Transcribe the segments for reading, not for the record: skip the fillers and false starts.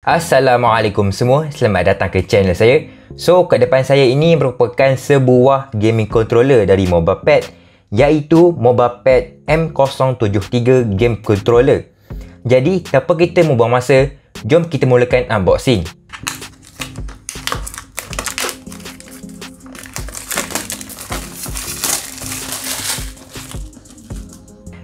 Assalamualaikum semua, selamat datang ke channel saya. So, kat depan saya ini merupakan sebuah gaming controller dari Mobapad, iaitu Mobapad M073 Game Controller. Jadi, tanpa kita membuang masa, jom kita mulakan unboxing.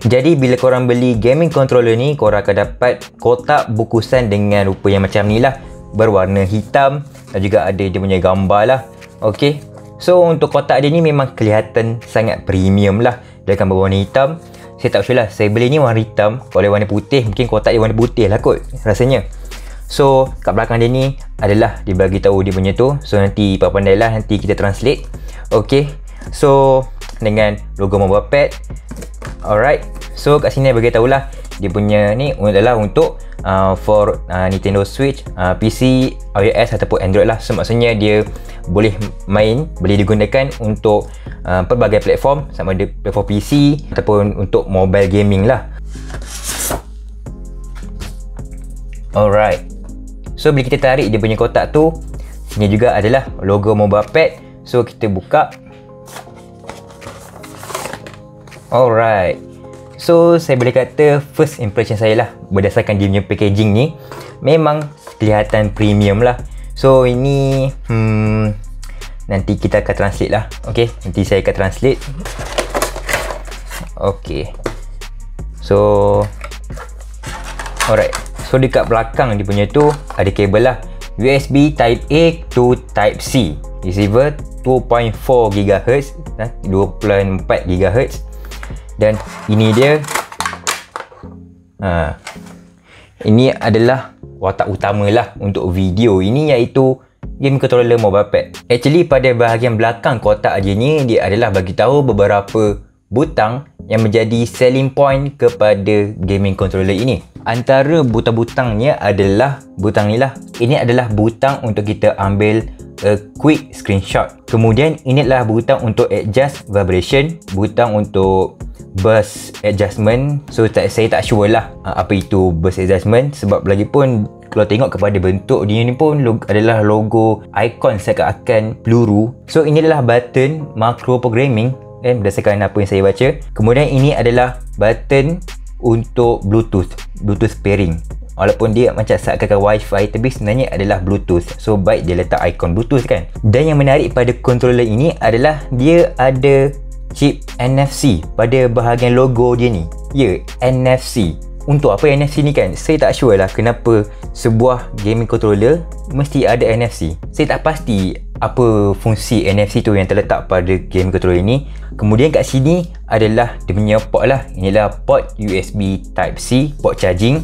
Jadi bila korang beli gaming controller ni, korang akan dapat kotak bungkusan dengan rupa yang macam ni lah, berwarna hitam dan juga ada dia punya gambar lah. Ok, so untuk kotak dia ni memang kelihatan sangat premium lah. Dia akan berwarna hitam. Saya tak sure lah, saya beli ni warna hitam. Kalau warna putih, mungkin kotak dia warna putih lah kot rasanya. So kat belakang dia ni adalah dia bagi tahu dia punya tu. So nanti pandai lah, nanti kita translate. Ok, so dengan logo Mobapad. Alright, so kat sini bagi tahulah dia punya ni adalah untuk for Nintendo Switch, PC, iOS ataupun Android lah. So maksudnya dia boleh main, boleh digunakan untuk pelbagai platform, sama ada platform PC ataupun untuk mobile gaming lah. Alright, so bila kita tarik dia punya kotak tu, sini juga adalah logo Mobapad. So kita buka. Alright, so saya boleh kata first impression saya lah berdasarkan dia punya packaging ni memang kelihatan premium lah. So ini nanti kita akan translate lah. Ok, nanti saya akan translate. Ok, so alright, so dekat belakang dia punya tu ada kabel lah, USB Type A to Type C, receiver 2.4 GHz 2.4 GHz. Dan ini dia, ini adalah watak utama lah untuk video ini, iaitu game controller Mobapad. Actually pada bahagian belakang kotak dia ni, dia adalah bagi tahu beberapa butang yang menjadi selling point kepada gaming controller ini. Antara butang-butangnya adalah butang ni lah. Ini adalah butang untuk kita ambil a quick screenshot. Kemudian ini adalah butang untuk adjust vibration, butang untuk burst adjustment. So saya tak sure lah apa itu burst adjustment, sebab lagipun kalau tengok kepada bentuk dia ni pun adalah logo icon seakan-akan peluru. So ini adalah button macro programming berdasarkan apa yang saya baca. Kemudian ini adalah button untuk Bluetooth pairing. Walaupun dia macam seakan-akan Wi-Fi, tapi sebenarnya adalah Bluetooth. So baik dia letak ikon Bluetooth kan. Dan yang menarik pada controller ini adalah dia ada chip NFC pada bahagian logo dia ni. Ya, NFC. Untuk apa NFC ni kan? Saya tak sure lah kenapa sebuah gaming controller mesti ada NFC. Saya tak pasti apa fungsi NFC tu yang terletak pada game controller ini. Kemudian kat sini adalah dia punya port lah. Inilah port USB Type C, port charging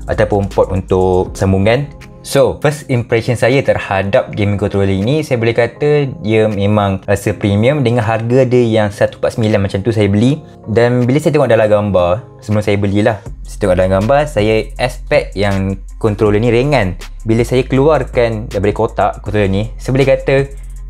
ataupun port untuk sambungan. So, first impression saya terhadap gaming controller ini, saya boleh kata dia memang rasa premium dengan harga dia yang 149 macam tu saya beli. Dan bila saya tengok dalam gambar, sebelum saya belilah, saya tengok dalam gambar, saya expect yang controller ni ringan. Bila saya keluarkan daripada kotak controller ni, saya boleh kata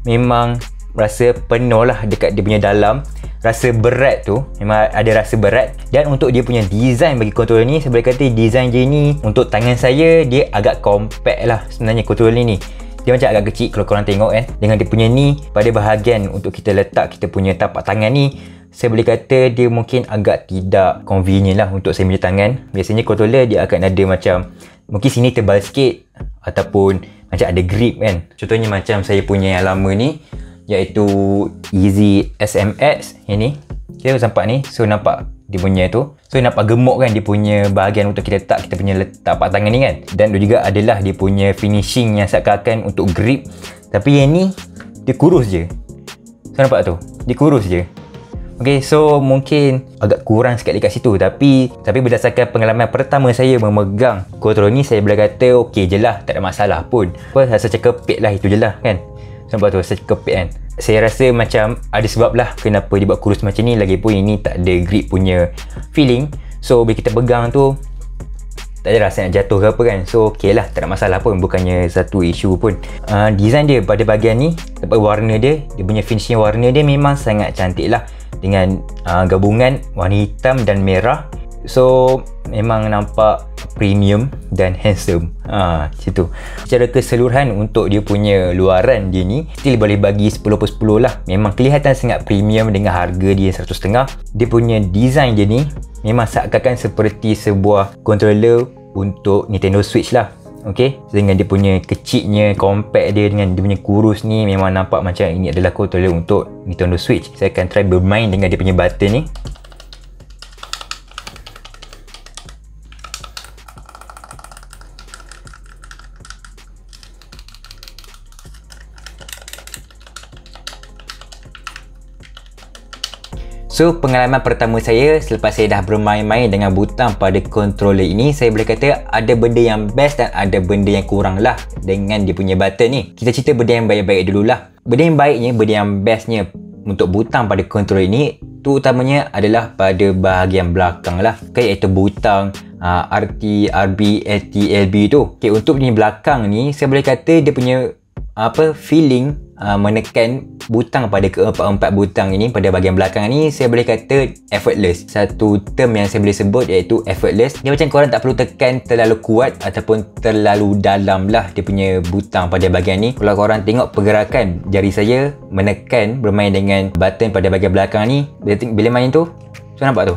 memang rasa penuh lah dekat dia punya dalam. Rasa berat tu, memang ada rasa berat. Dan untuk dia punya design bagi controller ni, saya boleh kata design dia ni untuk tangan saya, dia agak compact lah sebenarnya controller ni. Dia macam agak kecil kalau korang tengok kan. Dengan dia punya ni, pada bahagian untuk kita letak kita punya tapak tangan ni, saya boleh kata dia mungkin agak tidak convenient lah untuk saya punya tangan. Biasanya controller dia akan ada macam, mungkin sini tebal sikit ataupun macam ada grip kan. Contohnya macam saya punya yang lama ni, iaitu Easy SMX yang ni. Kita nampak ni, so nampak dia punya tu. So nampak gemuk kan dia punya bahagian untuk kita letak kita punya tapak tangan ni kan. Dan juga adalah dia punya finishing yang seakan-akan untuk grip. Tapi yang ni dia kurus je. So nampak tu, dia kurus je. Okay, so mungkin agak kurang sikit dekat situ. Tapi berdasarkan pengalaman pertama saya memegang controller ni, saya boleh kata okey je lah, tak ada masalah pun. Rasa cekepit lah, itu je lah kan. Nampak tu, rasa kepit kan. Saya rasa macam ada sebab lah kenapa dia buat kurus macam ni. Lagipun ini tak ada grip punya feeling. So bila kita pegang tu, tak ada rasa nak jatuh ke apa kan. So ok lah, tak ada masalah pun. Bukannya satu isu pun. Design dia pada bahagian ni, dapat warna dia punya finishing warna dia memang sangat cantik lah. Dengan gabungan warna hitam dan merah. So memang nampak premium dan handsome. Situ. Secara keseluruhan untuk dia punya luaran dia ni still boleh bagi 10/10 lah. Memang kelihatan sangat premium dengan harga dia 100.5. Dia punya design dia ni memang seakan-akan seperti sebuah controller untuk Nintendo Switch lah. Okay, dengan dia punya kecilnya, compact dia dengan dia punya kurus ni, memang nampak macam ini adalah controller untuk Nintendo Switch. Saya akan try bermain dengan dia punya button ni. So, pengalaman pertama saya selepas saya dah bermain-main dengan butang pada controller ini, saya boleh kata ada benda yang best dan ada benda yang kurang lah dengan dia punya button ni. Kita cerita benda yang baik-baik dululah. Benda yang baiknya, benda yang bestnya untuk butang pada controller ini, tu utamanya adalah pada bahagian belakang lah. Okay, iaitu butang RT, RB, LT, LB tu. Okay, untuk ni belakang ni, saya boleh kata dia punya feeling menekan butang pada keempat-empat butang ini pada bahagian belakang ni, saya boleh kata effortless. Satu term yang saya boleh sebut iaitu effortless. Dia macam korang tak perlu tekan terlalu kuat ataupun terlalu dalam lah dia punya butang pada bahagian ni. Kalau korang tengok pergerakan jari saya menekan bermain dengan button pada bahagian belakang ni, bila main tu, so nampak tu,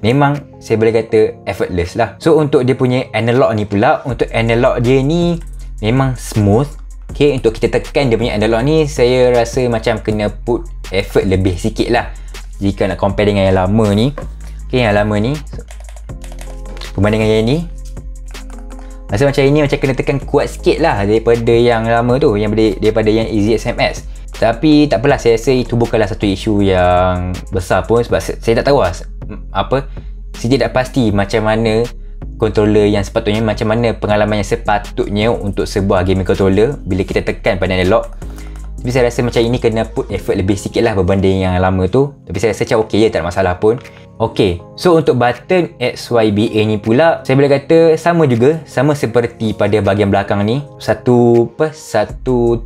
memang saya boleh kata effortless lah. So untuk dia punya analog ni pula, untuk analog dia ni memang smooth. Okay, untuk kita tekan dia punya analog ni, saya rasa macam kena put effort lebih sikit lah jika nak compare dengan yang lama ni. Okay, yang lama ni berbanding dengan yang ni, rasa macam ini macam kena tekan kuat sikit lah daripada yang lama tu, daripada yang Easy SMS. Tapi tak apalah, saya rasa itu bukanlah satu isu yang besar pun, sebab saya tak tahu lah saya tidak pasti macam mana controller yang sepatutnya, macam mana pengalaman yang sepatutnya untuk sebuah gaming controller bila kita tekan pada analog. Tapi saya rasa macam ini kena put effort lebih sikit lah berbanding yang lama tu. Tapi saya rasa macam ok je, tak ada masalah pun. Ok, so untuk button XYBA ni pula, saya boleh kata sama juga, sama seperti pada bahagian belakang ni. Satu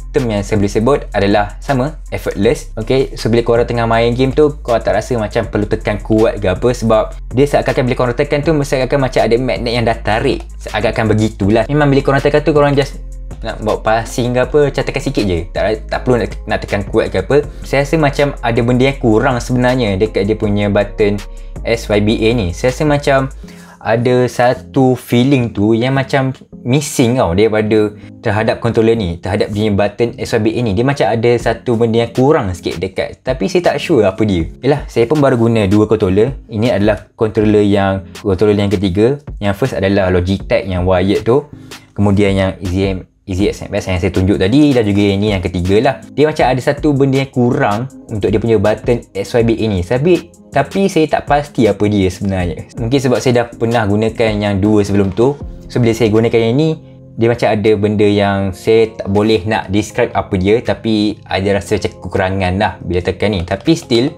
term yang saya boleh sebut adalah sama, effortless. Ok, so bila korang tengah main game tu, korang tak rasa macam perlu tekan kuat ke apa, sebab dia seakan-akan bila korang tekan tu, seakan-akan macam ada magnet yang dah tarik. Seakan-akan begitulah. Memang bila korang tekan tu, korang just nak bawa passing ke apa, macam tekan sikit je, tak perlu nak tekan kuat ke apa. Saya rasa macam ada benda yang kurang sebenarnya dekat dia punya button XYBA ni. Saya rasa macam ada satu feeling tu yang macam missing tau daripada terhadap controller ni, terhadap dia button XYBA ni. Dia macam ada satu benda yang kurang sikit dekat, tapi saya tak sure apa dia. Yalah, saya pun baru guna dua controller. Ini adalah controller yang ketiga. Yang first adalah Logitech yang wired tu, kemudian yang Easy SMS yang saya tunjuk tadi, dan juga ini yang ketiga lah. Dia macam ada satu benda yang kurang untuk dia punya button XYBA ni, tapi saya tak pasti apa dia sebenarnya. Mungkin sebab saya dah pernah gunakan yang dua sebelum tu, so bila saya gunakan yang ni, dia macam ada benda yang saya tak boleh nak describe apa dia, tapi ada rasa macam kekurangan lah bila tekan ni. Tapi still,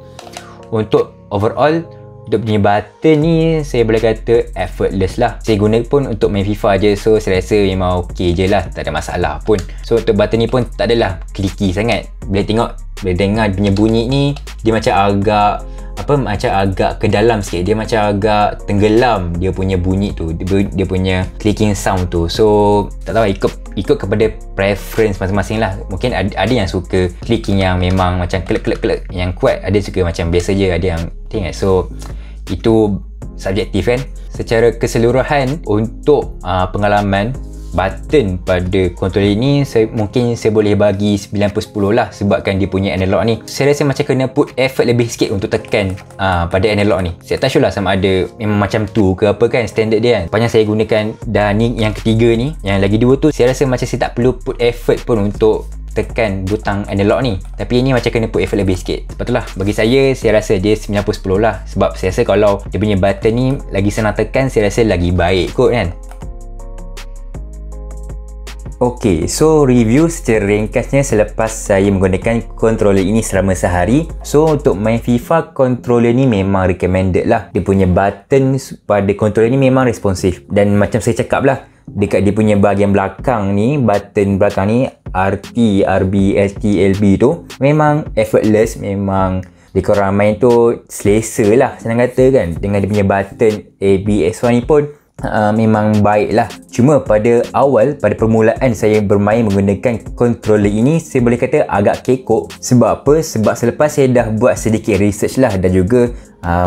untuk overall, untuk punya button ni saya boleh kata effortless lah. Saya guna pun untuk main FIFA je, so saya rasa memang ok je lah, tak ada masalah pun. So untuk button ni pun tak adalah clicky sangat. Bila dengar punya bunyi ni, dia macam agak ke dalam sikit, dia macam agak tenggelam dia punya bunyi tu, dia punya clicking sound tu. So tak tahu, ikut kepada preference masing-masing lah. Mungkin ada yang suka clicking yang memang macam klek yang kuat, ada suka macam biasa je, ada yang tengok. So itu subjektif kan. Secara keseluruhan untuk pengalaman button pada controller ni, mungkin saya boleh bagi 9/10 lah, sebabkan dia punya analog ni saya rasa macam kena put effort lebih sikit untuk tekan pada analog ni. Saya tak sure lah sama ada memang macam tu ke apa kan, standard dia kan. Panjang saya gunakan, dan ni yang ketiga ni, yang lagi dua tu saya rasa macam saya tak perlu put effort pun untuk tekan butang analog ni, tapi ini macam kena put effort lebih sikit. Sebab itulah bagi saya rasa dia 9/10 lah, sebab saya rasa kalau dia punya button ni lagi senang tekan, saya rasa lagi baik kot kan. Ok, so review secara ringkasnya selepas saya menggunakan controller ini selama sehari. So untuk main FIFA, controller ni memang recommended lah. Dia punya button pada controller ni memang responsif, dan macam saya cakap lah, dekat dia punya bahagian belakang ni, button belakang ni RT, RB, LT, LB tu memang effortless, memang Dia korang main tu selesa lah, senang kata kan. Dengan dia punya button ABS1 ni pun memang baik lah. Cuma pada awal, pada permulaan saya bermain menggunakan controller ini, saya boleh kata agak kekok. Sebab apa? Sebab selepas saya dah buat sedikit research lah, dan juga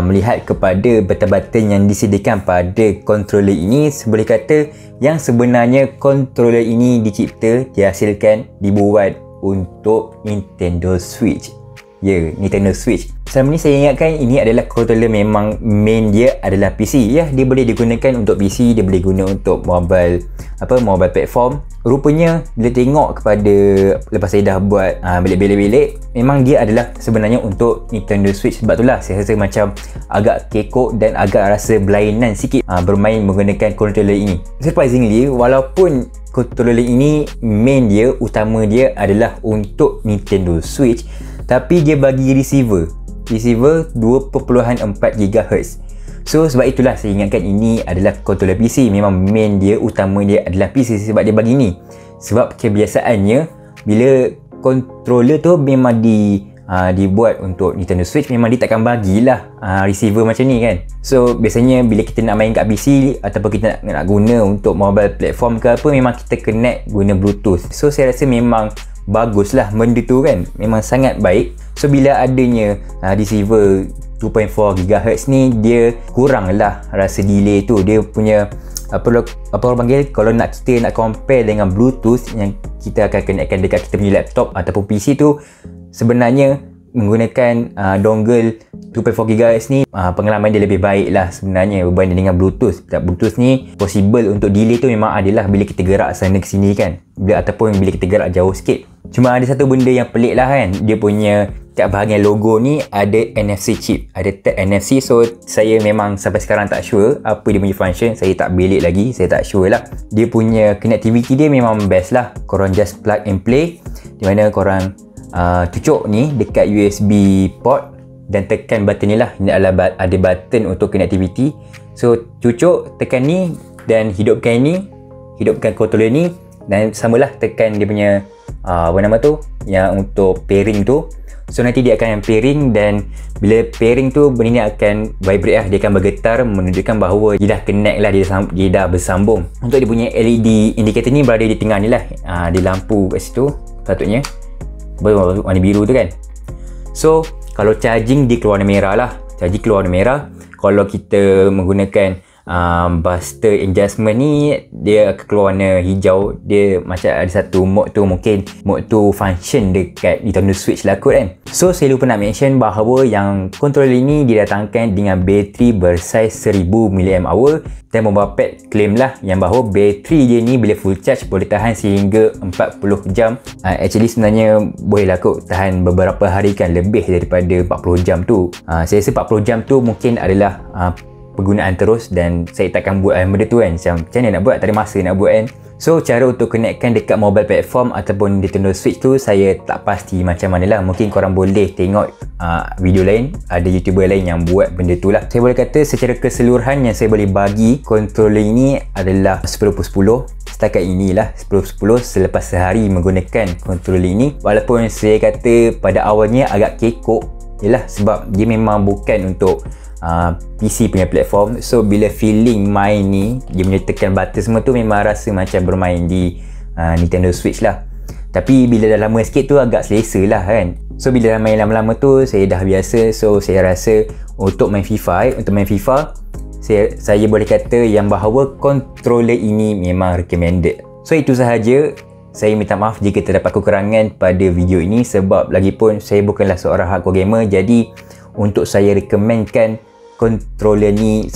melihat kepada button-button yang disediakan pada controller ini, saya boleh kata yang sebenarnya controller ini dicipta, dihasilkan, dibuat untuk Nintendo Switch. Ya, Nintendo Switch. Selama ni saya ingatkan ini adalah controller memang main dia adalah PC. Ya, dia boleh digunakan untuk PC, dia boleh guna untuk mobile platform. Rupanya bila tengok kepada lepas saya dah buat belik-belik, memang dia adalah sebenarnya untuk Nintendo Switch. Sebab itulah saya rasa macam agak kekok dan agak rasa berlainan sikit bermain menggunakan controller ini. Surprisingly, walaupun controller ini main dia, utama dia adalah untuk Nintendo Switch, tapi dia bagi receiver 2.4 GHz. So sebab itulah saya ingatkan ini adalah controller PC. Memang main dia, utama dia adalah PC. Sebab dia bagi ni, sebab kebiasaannya bila controller tu memang dibuat untuk Nintendo Switch, memang dia takkan bagilah receiver macam ni kan. So biasanya bila kita nak main kat PC ataupun kita nak guna untuk mobile platform ke apa, memang kita connect guna Bluetooth. So saya rasa memang baguslah benda tu kan, memang sangat baik. So bila adanya receiver 2.4 GHz ni, dia kurang lah rasa delay tu. Dia punya apa orang panggil, kalau kita nak compare dengan Bluetooth yang kita akan connectkan dekat kita punya laptop ataupun PC tu, sebenarnya menggunakan dongle 2.4 GHz ni pengalaman dia lebih baik lah sebenarnya berbanding dengan Bluetooth. Bluetooth ni possible untuk delay tu memang adalah bila kita gerak sana ke sini kan, ataupun bila kita gerak jauh sikit. Cuma ada satu benda yang pelik lah kan, dia punya kat bahagian logo ni ada NFC chip, ada tag NFC. So saya memang sampai sekarang tak sure apa dia punya function, saya tak belik lagi, saya tak sure lah. Dia punya connectivity dia memang best lah, korang just plug and play, di mana korang cucuk ni dekat USB port dan tekan button ni lah. Ini adalah ada button untuk connectivity. So cucuk, tekan ni dan hidupkan controller ni, dan samalah tekan dia punya apa nama tu, yang untuk pairing tu. So nanti dia akan pairing, dan bila pairing tu benda ni akan vibrate lah, dia akan bergetar menunjukkan bahawa dia dah connect lah, dia dah bersambung. Untuk dia punya LED indicator ni berada di tengah ni lah, di lampu kat situ patutnya warna biru tu kan. So kalau charging dia keluar warna merah lah, charging keluar warna merah. Kalau kita menggunakan buster adjustment ni, dia akan keluar warna hijau. Dia macam ada satu mode tu, mungkin mode tu function dekat Nintendo Switch lah kot kan. So saya lupa nak mention bahawa yang controller ini didatangkan dengan bateri bersaiz 1000 mAh, dan Mobapad claim lah yang bahawa bateri dia ni bila full charge boleh tahan sehingga 40 jam. Actually sebenarnya boleh lah kot tahan beberapa hari kan, lebih daripada 40 jam tu. Saya rasa 40 jam tu mungkin adalah penggunaan terus, dan saya takkan buat benda tu kan. Macam mana nak buat, tak ada masa nak buat kan. So cara untuk connectkan dekat mobile platform ataupun Nintendo Switch tu saya tak pasti macam mana lah. Mungkin korang boleh tengok video lain, ada YouTuber lain yang buat benda tu lah. Saya boleh kata secara keseluruhan yang saya boleh bagi controller ini adalah 10/10. Setakat inilah 10/10 selepas sehari menggunakan controller ini. Walaupun saya kata pada awalnya agak kekok, ialah sebab dia memang bukan untuk PC punya platform. So bila feeling main ni, dia punya tekan button semua tu memang rasa macam bermain di Nintendo Switch lah. Tapi bila dah lama sikit tu agak selesa lah kan. So bila dah main lama-lama tu saya dah biasa. So saya rasa untuk main FIFA saya boleh kata yang bahawa controller ini memang recommended. So itu sahaja. Saya minta maaf jika terdapat kekurangan pada video ini, sebab lagipun saya bukanlah seorang hardcore gamer. Jadi untuk saya recommendkan controller ni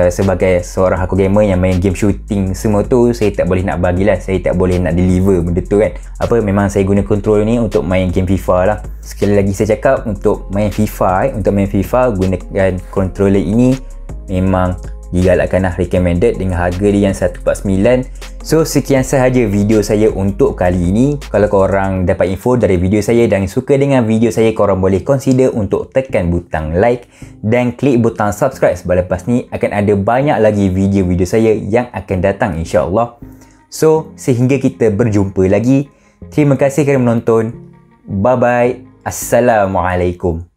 sebagai seorang hardcore gamer yang main game shooting semua tu, saya tak boleh nak bagilah, saya tak boleh nak deliver benda tu kan. Memang saya guna controller ni untuk main game FIFA lah. Sekali lagi saya cakap, untuk main FIFA gunakan controller ini memang digalakkan lah, recommended dengan harga dia yang 149. So sekian sahaja video saya untuk kali ini. Kalau korang dapat info dari video saya dan suka dengan video saya, korang boleh consider untuk tekan butang like dan klik butang subscribe, sebab lepas ni akan ada banyak lagi video-video saya yang akan datang insya-Allah. So sehingga kita berjumpa lagi, terima kasih kerana menonton. Bye bye. Assalamualaikum.